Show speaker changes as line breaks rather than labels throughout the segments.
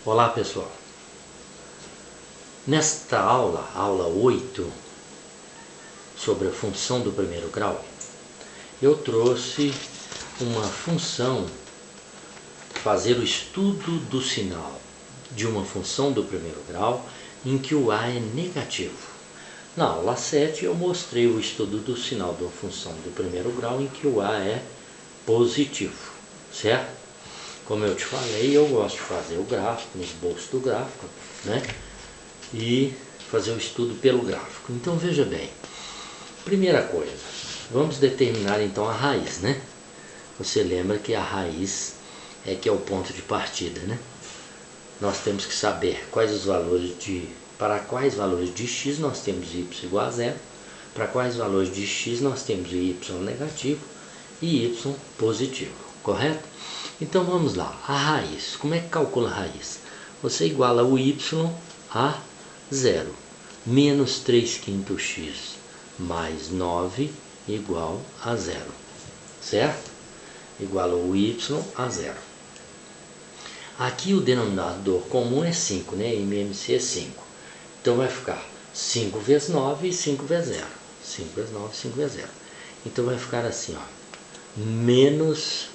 Olá pessoal, nesta aula 8, sobre a função do primeiro grau, eu trouxe uma função, fazer o estudo do sinal de uma função do primeiro grau em que o A é negativo. Na aula 7 eu mostrei o estudo do sinal de uma função do primeiro grau em que o A é positivo, certo? Como eu te falei, eu gosto de fazer o gráfico, no esboço do gráfico, né? E fazer o estudo pelo gráfico. Então veja bem, primeira coisa, vamos determinar então a raiz, né? Você lembra que a raiz é que é o ponto de partida, né? Nós temos que saber quais os valores para quais valores de x nós temos y igual a zero, para quais valores de x nós temos y negativo e y positivo, correto? Então vamos lá, a raiz, como é que calcula a raiz? Você iguala o y a zero, menos 3/5 x mais 9 igual a zero, certo? Iguala o y a zero. Aqui o denominador comum é 5, né? MMC é 5. Então vai ficar 5 vezes 9 e 5 vezes 0. 5 vezes 9 e 5 vezes 0. Então vai ficar assim, ó, menos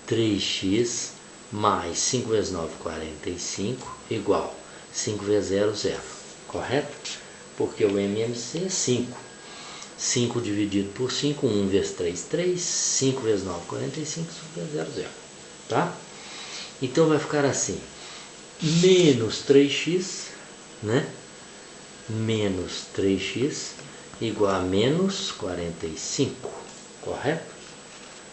3x mais 5 vezes 9, 45, igual 5 vezes 0, 0. Correto? Porque o MMC é 5. 5 dividido por 5, 1 vezes 3, 3. 5 vezes 9, 45, 5 vezes 0, 0. Tá? Então vai ficar assim, menos 3x, né? Menos 3x igual a menos 45, correto?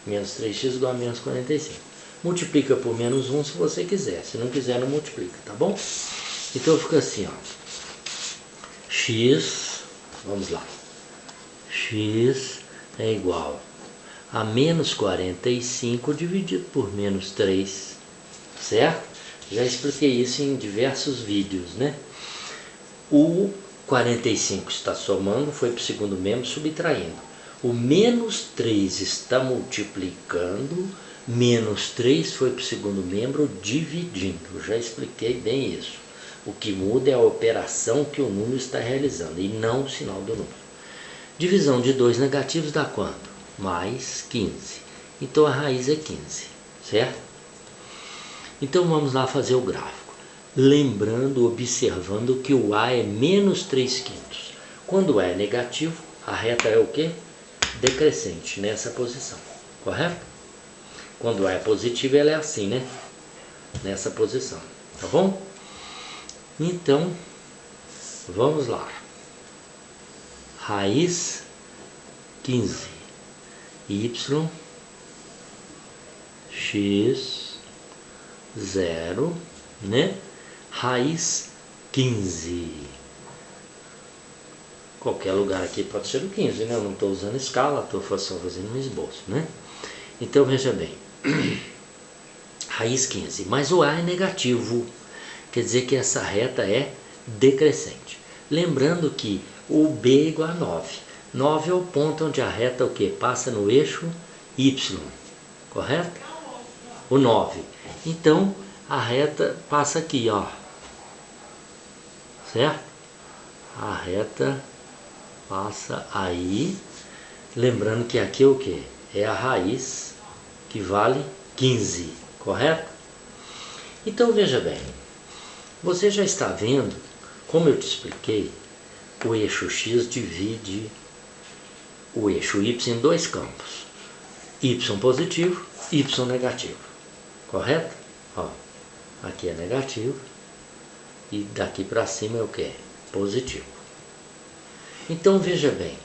Menos 3x igual a menos 45. Multiplica por menos 1 se você quiser, se não quiser não multiplica, tá bom? Então fica assim, ó, x, vamos lá, x é igual a menos 45 dividido por menos 3, certo? Já expliquei isso em diversos vídeos, né? O 45 está somando, foi para o segundo membro, subtraindo. O menos 3 está multiplicando, menos 3 foi para o segundo membro, dividindo. Eu já expliquei bem isso. O que muda é a operação que o número está realizando e não o sinal do número. Divisão de 2 negativos dá quanto? Mais 15. Então a raiz é 15, certo? Então vamos lá fazer o gráfico. Lembrando, observando que o A é menos 3/5. Quando o A é negativo, a reta é o quê? Decrescente, nessa posição, correto? Quando A é positivo, ela é assim, né? Nessa posição, tá bom? Então, vamos lá. Raiz 15, y, x, 0, né? Raiz 15. Qualquer lugar aqui pode ser o 15, né? Eu não estou usando escala, estou só fazendo um esboço, né? Então veja bem, raiz 15, mas o A é negativo, quer dizer que essa reta é decrescente. Lembrando que o B é igual a 9. 9 é o ponto onde a reta o quê? Passa no eixo Y, correto? O 9. Então a reta passa aqui, ó, certo? A reta passa aí, lembrando que aqui é o que? É a raiz que vale 15, correto? Então veja bem, você já está vendo, como eu te expliquei, o eixo X divide o eixo Y em dois campos, Y positivo e Y negativo, correto? Ó, aqui é negativo e daqui para cima é o que? Positivo. Então veja bem,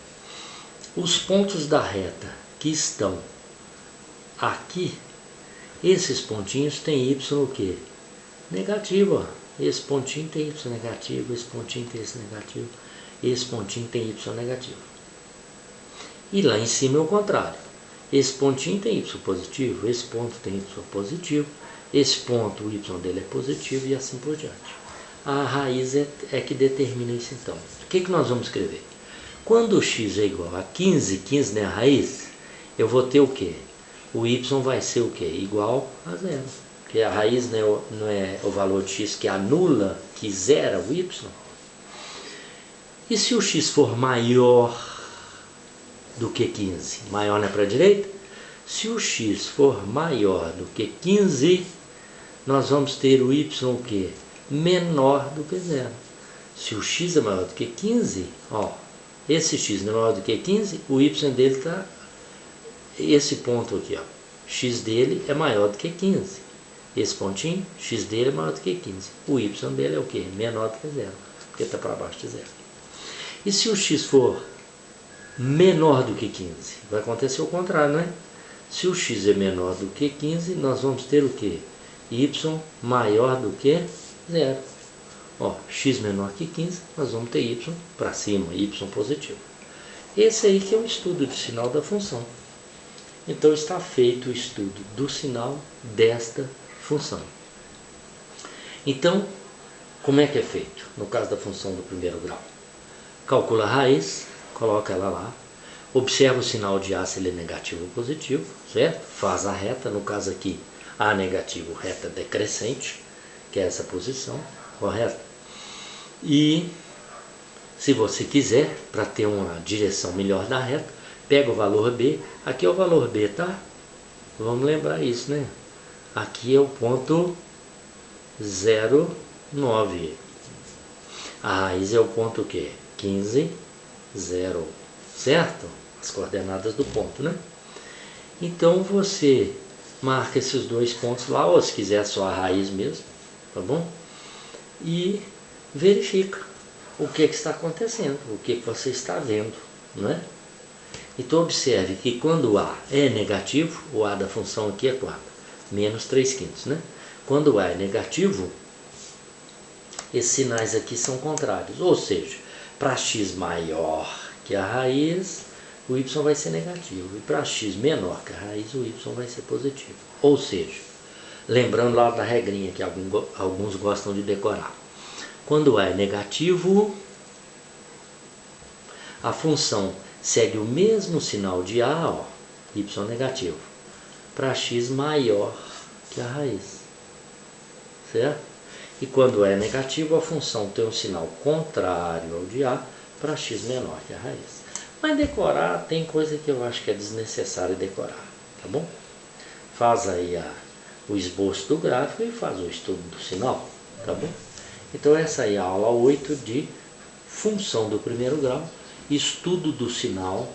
os pontos da reta que estão aqui, esses pontinhos têm y o quê? Negativo, ó. Esse pontinho tem y negativo, esse pontinho tem esse negativo, esse pontinho tem y negativo. E lá em cima é o contrário. Esse pontinho tem y positivo, esse ponto tem y positivo, esse ponto, o y dele é positivo e assim por diante. A raiz é que determina isso então. O que nós vamos escrever? Quando o x é igual a 15, 15 não é a raiz, eu vou ter o quê? O y vai ser o quê? Igual a zero, porque a raiz não é o valor de x que anula, que zera o y. E se o x for maior do que 15, maior não é para a direita? Se o x for maior do que 15, nós vamos ter o y o quê? Menor do que zero. Se o x é maior do que 15, ó, esse x é maior do que 15, o y dele está esse ponto aqui, ó. X dele é maior do que 15. Esse pontinho, x dele é maior do que 15. O y dele é o quê? Menor do que zero, porque está para baixo de zero. E se o x for menor do que 15? Vai acontecer o contrário, não é? Se o x é menor do que 15, nós vamos ter o quê? Y maior do que zero. Ó, x menor que 15, nós vamos ter y para cima, y positivo. Esse aí que é o estudo do sinal da função. Então está feito o estudo do sinal desta função. Então, como é que é feito? No caso da função do primeiro grau. Calcula a raiz, coloca ela lá, observa o sinal de A se ele é negativo ou positivo, certo? Faz a reta, no caso aqui A negativo, reta decrescente, que é essa posição, correto? E se você quiser, para ter uma direção melhor da reta, pega o valor B, aqui é o valor B, tá? Vamos lembrar isso, né? Aqui é o ponto 0,9. A raiz é o ponto o quê? 15, 0, certo? As coordenadas do ponto, né? Então você marca esses dois pontos lá, ou se quiser só a raiz mesmo, tá bom? E verifica o que está acontecendo, o que você está vendo, não é? Então observe que quando A é negativo, o A da função aqui é quanto? Menos 3/5, né? Quando A é negativo, esses sinais aqui são contrários, ou seja, para x maior que a raiz, o y vai ser negativo, e para x menor que a raiz, o y vai ser positivo. Ou seja, lembrando lá da regrinha que alguns gostam de decorar, quando A é negativo, a função segue o mesmo sinal de A, ó, y negativo, para x maior que a raiz, certo? E quando é negativo, a função tem um sinal contrário ao de A para x menor que a raiz. Mas decorar, tem coisa que eu acho que é desnecessário decorar, tá bom? Faz aí o esboço do gráfico e faz o estudo do sinal, tá bom? Então essa aí é a aula 8 de função do primeiro grau, estudo do sinal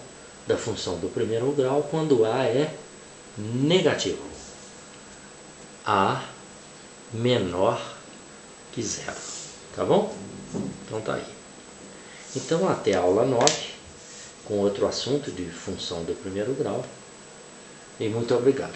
da função do primeiro grau quando A é negativo. A menor que zero, tá bom? Então tá aí. Então até a aula 9, com outro assunto de função do primeiro grau. E muito obrigado.